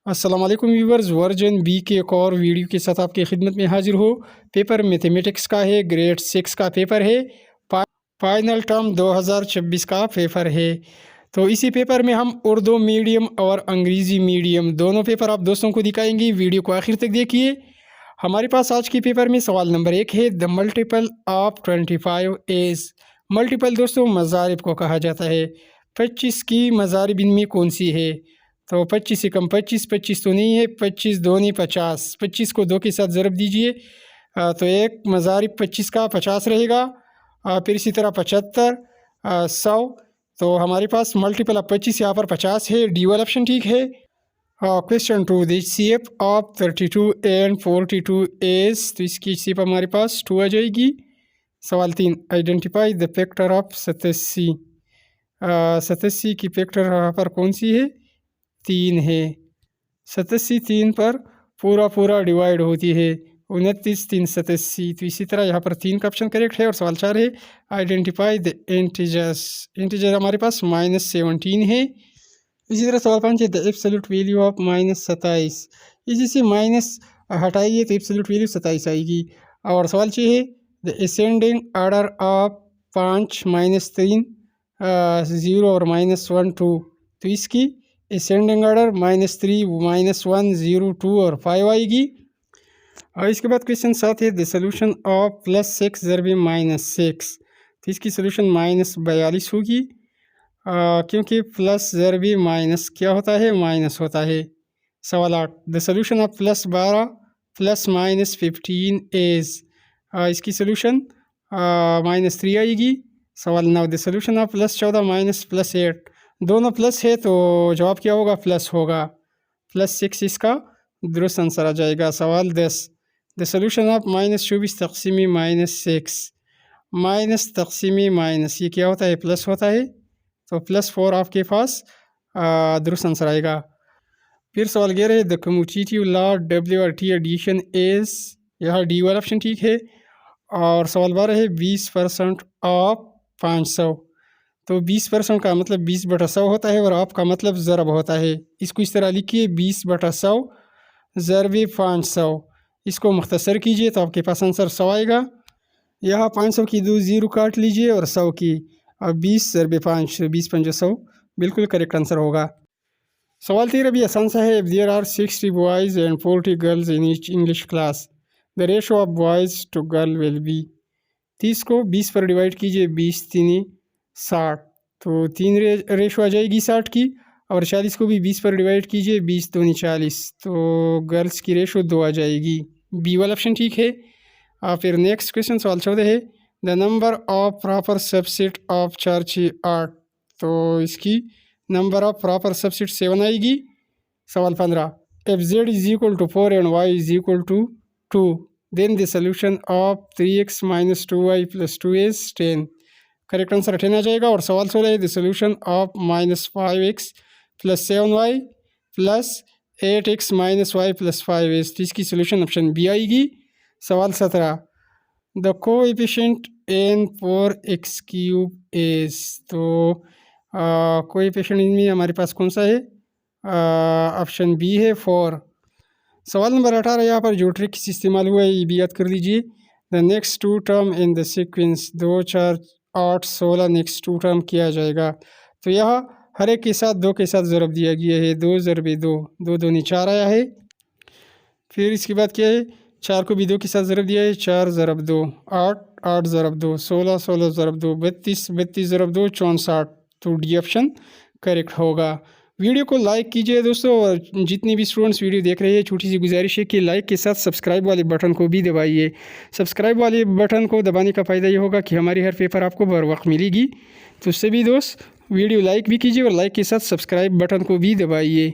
अस्सलाम वालेकुम viewers, version B के एक और वीडियो के साथ आपकी खिदमत में हाजिर हो। पेपर मैथमेटिक्स का है, ग्रेड 6 का पेपर है। फाइनल टर्म 2026 का पेपर है। तो इसी पेपर में हम उर्दू मीडियम और अंग्रेज़ी मीडियम दोनों पेपर आप दोस्तों को दिखाएंगे। वीडियो को आखिर तक देखिए। हमारे पास आज के पेपर में सवाल नंबर 1 है, the multiple of 25 is. Multiple दोस्तों मज़ारिब को कहा जाता है। 25 की मज़ारिब इनमें कौन सी है? तो 25 से कम 25, 25 तो नहीं है। 25 दूनी 50, 25 को 2 के साथ ज़रब दीजिए तो एक मज़ारिब 25 का 50 रहेगा। फिर इसी तरह 75, 100। तो हमारे पास मल्टीपल ऑफ 25 यहाँ पर 50 है। डी वाला ऑप्शन ठीक है। Question 2, the shape of 32 and 42 is. तो इसकी शेप हमारे पास 2 आ जाएगी। सवाल 3, आइडेंटिफाई द फैक्टर ऑफ 87। 87 की फैक्टर यहाँ पर कौन सी है? 3 है। 87 3 पर पूरा डिवाइड होती है। 29 3 87। तो इसी तरह यहाँ पर 3 का ऑप्शन करेक्ट है। और सवाल 4 है, आइडेंटिफाई द इंटीजर्स। इंटीजर हमारे पास -17 है। इसी तरह सवाल 5 है, द एब्सोल्यूट वैल्यू ऑफ -27। इसी से माइनस हटाइए तो एब्सोल्यूट वैल्यू 27 आएगी। और सवाल 6 है, द असेंडिंग ऑर्डर ऑफ 5 -3 0 और -1 2। तो इसकी असेंडिंग ऑर्डर -3 -1 0 2 और 5 आएगी। और इसके बाद क्वेश्चन 7 है, द सोल्यूशन ऑफ +6 ज़रबे -6। तो इसकी सोल्यूशन -42 होगी। क्योंकि प्लस ज़रबी माइनस क्या होता है? माइनस होता है। सवाल 8, द सोल्यूशन ऑफ +12 + -15 इज़। इसकी सोल्यूशन -3 आएगी। सवाल 9, द सोल्यूशन ऑफ +14 +8। दोनों प्लस है तो जवाब क्या होगा? प्लस होगा। +6 इसका दुरुस्त आंसर आ जाएगा। सवाल 10, द सोल्यूशन ऑफ -24 तक़सीमी -6। माइनस तक़सीमी माइनस ये क्या होता है? प्लस होता है। तो +4 आपके पास दुरुस्त आंसर आएगा। फिर सवाल 11 है, the commutative law WRT addition is. यहाँ डी वाला ऑप्शन ठीक है। और सवाल 12 है, 20% ऑफ 500। तो 20% का मतलब 20/100 होता है और ऑफ का मतलब ज़रब होता है। इसको इस तरह लिखिए, 20/100 ज़रबे 500। इसको मुख्तसर कीजिए तो आपके पास आंसर 100 आएगा। यहाँ 500 की 2 ज़ीरो काट लीजिए और 100 की। अब 20 ज़रबे 5, 20 5 100 बिल्कुल करेक्ट आंसर होगा। सवाल 13 भी आसान सा है, if there are 60 boys and 40 girls in each English class, the ratio of boys to girl will be. 30 को 20 पर डिवाइड कीजिए, 20 3 60। तो 3 रेशो आ जाएगी 60 की। और 40 को भी 20 पर डिवाइड कीजिए, 20 2 40। तो गर्ल्स की रेशो 2 आ जाएगी। बी वाला ऑप्शन ठीक है। फिर नेक्स्ट क्वेश्चन सवाल 14 है, the number of proper subset of 4 6 8। तो इसकी नंबर ऑफ प्रॉपर सबसेट 7 आएगी। सवाल 15, if z is equal to 4 and y is equal to 2, then the solution of 3x - 2y + 2 is 10। Correct answer 10 आ जाएगा। और सवाल 16 है, the solution of -5x + 7y + 8x - y + 5 is. तो इसकी solution option B आएगी। सवाल 17, the coefficient n for x³ is. तो कोएफिशिएंट इनमें हमारे पास कौन सा है? ऑप्शन बी है 4। सवाल नंबर 18, यहाँ पर जो ट्रिक्स इस्तेमाल हुआ है ये भी याद कर लीजिए। The next 2 term in the sequence, 2 4 8 16 next 2 term किया जाएगा। तो यहाँ हर एक के साथ 2 के साथ ज़रब दिया गया है। 2 ज़रबे 2, 2 दूनी 4 आया है। फिर इसके बाद क्या है? 4 को भी 2 के साथ ज़रब दिया है। 4 ज़रब 2 8, 8 ज़रब 2 16, 16 ज़रब 2 32, 32 ज़रब 2 64। तो डी ऑप्शन करेक्ट होगा। वीडियो को लाइक कीजिए दोस्तों, और जितने भी स्टूडेंट्स वीडियो देख रहे हैं छोटी सी गुजारिश है कि लाइक के साथ सब्सक्राइब वाले बटन को भी दबाइए। सब्सक्राइब वाले बटन को दबाने का फ़ायदा ये होगा कि हमारी हर पेपर आपको बर वक्त मिलेगी। तो उससे भी दोस्त वीडियो लाइक भी कीजिए और लाइक के साथ सब्सक्राइब बटन को भी दबाइए।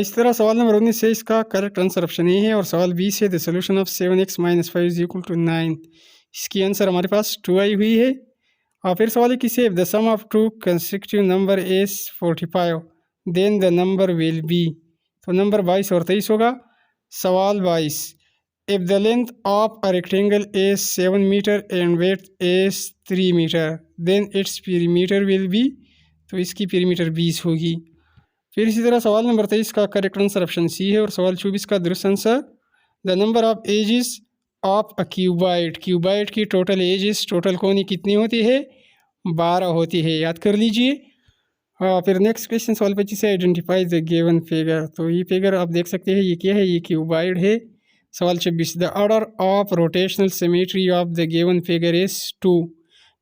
इस तरह सवाल नंबर 19 है, इसका करेक्ट आंसर ऑप्शन ए है। और सवाल 20 है, the solution of 7x - 5 is equal to 9। इसकी आंसर हमारे पास 2 आई हुई है। और फिर सवाल है किसे, the sum of 2 consecutive number is 45, then the number will be. तो नंबर 22 और 23 होगा। सवाल 22, if the length of a rectangle is 7 metre and width is 3 metre, then its perimeter will be. तो इसकी पीरीमीटर 20 होगी। फिर इसी तरह सवाल नंबर 23 का करेक्ट आंसर ऑप्शन सी है और सवाल 24 का दुरुस्त answer the number of edges of a cuboid, cuboid की टोटल एजेस, टोटल कोनी कितनी होती है? 12 होती है, याद कर लीजिए। फिर नेक्स्ट क्वेश्चन सवाल 25 है आइडेंटिफाई द गिवन फिगर। तो ये फिगर आप देख सकते हैं, ये क्या है? ये क्यूबाइड है। सवाल 26 the order of rotational symmetry of the given figure is 2।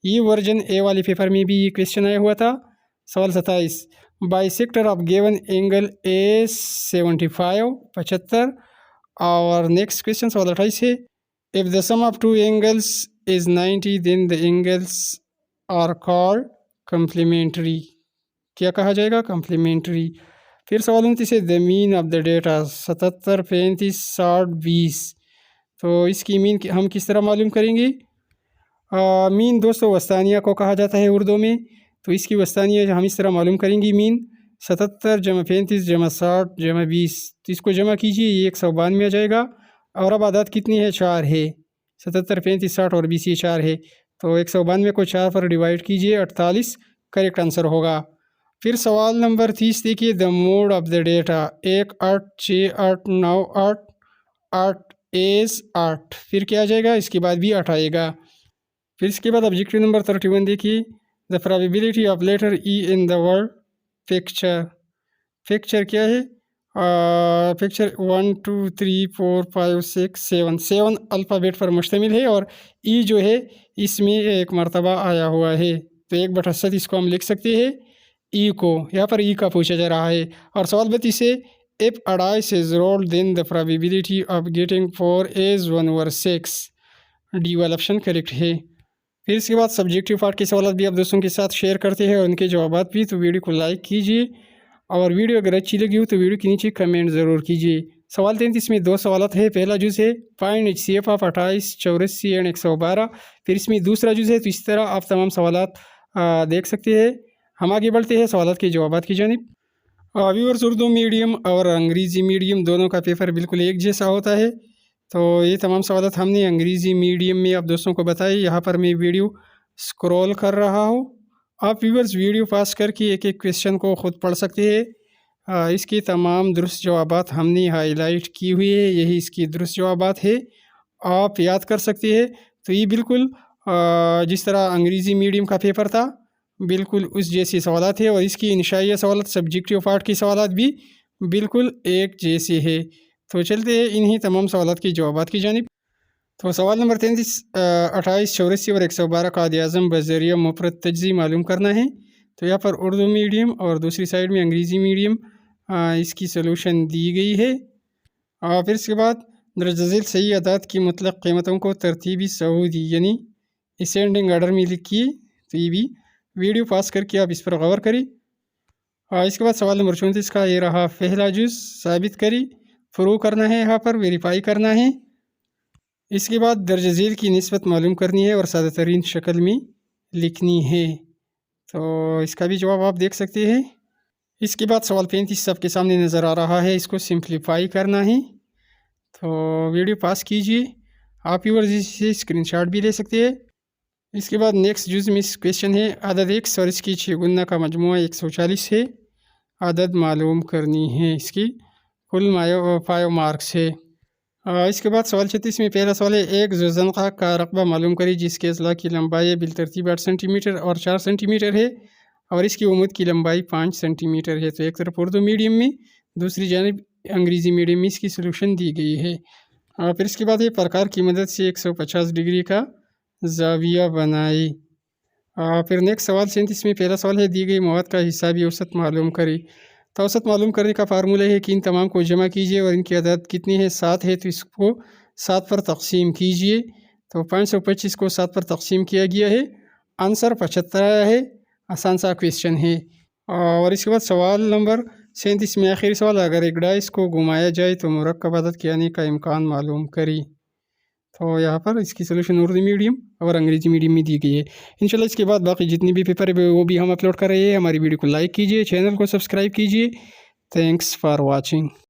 ये वर्जन ए वाले पेपर में भी ये क्वेश्चन आया हुआ था। सवाल 27 bisector of given angle a 75 और नेक्स्ट क्वेश्चन सवाल 28 है if the sum of two angles is 90 then the angles are called complementary. क्या कहा जाएगा? कम्प्लीमेंट्री। फिर सवाल 29 है the mean of the data 77 35 60 20। तो इसकी मीन हम किस तरह मालूम करेंगे? मीन दोस्तों वस्तानिया को कहा जाता है उर्दू में। तो इसकी वस्तानिया हम इस तरह मालूम करेंगे, मीन 77 जमा 35 जमा 60 जमा 20। तो इसको जमा कीजिए, ये 192 आ जाएगा। और अब आदत कितनी है? 4 है। 77 35 60 और 20 ये 4 है। तो 192 को 4 पर डिवाइड कीजिए, 48 करेक्ट आंसर होगा। फिर सवाल नंबर 30 देखिए the mode of the data 1 8 6 8 9 8 8 S 8। फिर क्या आ जाएगा? इसके बाद भी 8 आएगा। फिर इसके बाद ऑब्जेक्टिव नंबर 31 देखिए the probability of letter E in the word picture. Picture क्या है? पिक्चर 1 2 3 4 5 6 7 7 अल्फ़ाबेट पर मुश्तमिल है और ई जो है इसमें एक मरतबा आया हुआ है। तो 1/7 इसको हम लिख सकते हैं ई को। यहाँ पर ई का पूछा जा रहा है। और सवाल 32 से if a dice is rolled then the probability of getting 4 is 1/6। D वाला ऑप्शन करेक्ट है। फिर इसके बाद सब्जेक्टिव पार्ट के सवाल भी आप दोस्तों के साथ शेयर करते हैं और उनके जवाब भी। तो वीडियो को लाइक कीजिए और वीडियो अगर अच्छी लगी हो तो वीडियो के नीचे कमेंट ज़रूर कीजिए। सवाल 33 में 2 सवाल है। पहला जुज़ है फाइंड HCF ऑफ 28 84 एंड 112। फिर इसमें दूसरा जुज़ है। तो इस तरह आप तमाम सवाल देख सकते हैं। हम आगे बढ़ते हैं सवाल के जवाब की जानिब। व्यूअर्स उर्दू मीडियम और अंग्रेज़ी मीडियम दोनों का पेपर बिल्कुल एक जैसा होता है। तो ये तमाम सवाल हमने अंग्रेज़ी मीडियम में आप दोस्तों को बताए। यहाँ पर मैं वीडियो स्क्रॉल कर रहा हूँ। आप व्यूअर्स वीडियो पास करके एक एक क्वेश्चन को ख़ुद पढ़ सकते हैं। इसके तमाम दुरुस्त जवाबात हमने हाईलाइट की हुई है, यही इसकी दुरुस्त जवाबात है, आप याद कर सकते हैं। तो ये बिल्कुल जिस तरह अंग्रेज़ी मीडियम का पेपर था बिल्कुल उस जैसे सवाल थे और इसकी इंशाइया सवाल सब्जेक्टिव पार्ट की सवाल भी बिल्कुल एक जैसे है। तो चलते हैं इन्हीं तमाम सवाल की जवाबात की जानिब। तो सवाल नंबर 33 28 84 और 112 का आज़म बज़रिया मुफ़रद तज्ज़ी मालूम करना है। तो यहाँ पर उर्दू मीडियम और दूसरी साइड में अंग्रेज़ी मीडियम इसकी सलूशन दी गई है। फिर इसके बाद दरअसल सही अदाद की मतलब कीमतों को तरतीबी सऊदी यानी असेंडिंग ऑर्डर में लिखिए। तो ये भी वीडियो पास करके आप इस पर गौर करें। इसके बाद सवाल नंबर 34 का ये रहा पहला जुज़ साबित करी, प्रूव करना है, यहाँ पर वेरीफाई करना है। इसके बाद दर्ज झेल की निस्बत मालूम करनी है और सादा तरीन शक्ल में लिखनी है। तो इसका भी जवाब आप देख सकते हैं। इसके बाद सवाल 35 सबके सामने नज़र आ रहा है, इसको सिंप्लीफाई करना है। तो वीडियो पास कीजिए, आप व्यूअर्स से स्क्रीनशॉट भी ले सकते हैं। इसके बाद नेक्स्ट जुज़ में क्वेश्चन है अदद x और इसकी 6 गुना का मजमुआ 140 है, अदद मालूम करनी है, इसकी कुल 5 मार्क्स है। इसके बाद सवाल 36 में पहला सवाल है एक ज़ुज़नक़ा का रकबा मालूम करी जिसके अज़ला की लंबाई बिलतरतीब 8 सेंटीमीटर और 4 सेंटीमीटर है और इसकी उम्मत की लंबाई 5 सेंटीमीटर है। तो एक तरफ उर्दू मीडियम में, दूसरी जानिब अंग्रेज़ी मीडियम में इसकी सलूशन दी गई है। फिर इसके बाद ये प्रकार की मदद से 150 डिग्री का ज़ाविया बनाई। फिर नेक्स्ट सवाल 37 में पहला सवाल है दी गई मवाद का हिसाबी औसत मालूम करें। तो औसत मालूम करने का फार्मूला है कि इन तमाम को जमा कीजिए और इनकी अदद कितनी है 7 है, तो इसको 7 पर तकसीम कीजिए। तो 525 को 7 पर तकसीम किया गया है, आंसर 75 आया है। आसान सा क्वेश्चन है। और इसके बाद सवाल नंबर 37 में आखिरी सवाल अगर एक डाइस को घुमाया जाए तो मुरक्कब अदद के आने का इम्कान मालूम करें। तो यहाँ पर इसकी सलूशन उर्दू मीडियम और अंग्रेज़ी मीडियम में दी गई है। इंशाल्लाह इसके बाद बाकी जितनी भी पेपर है वो भी हम अपलोड कर रहे हैं। हमारी वीडियो को लाइक कीजिए, चैनल को सब्सक्राइब कीजिए। Thanks for watching.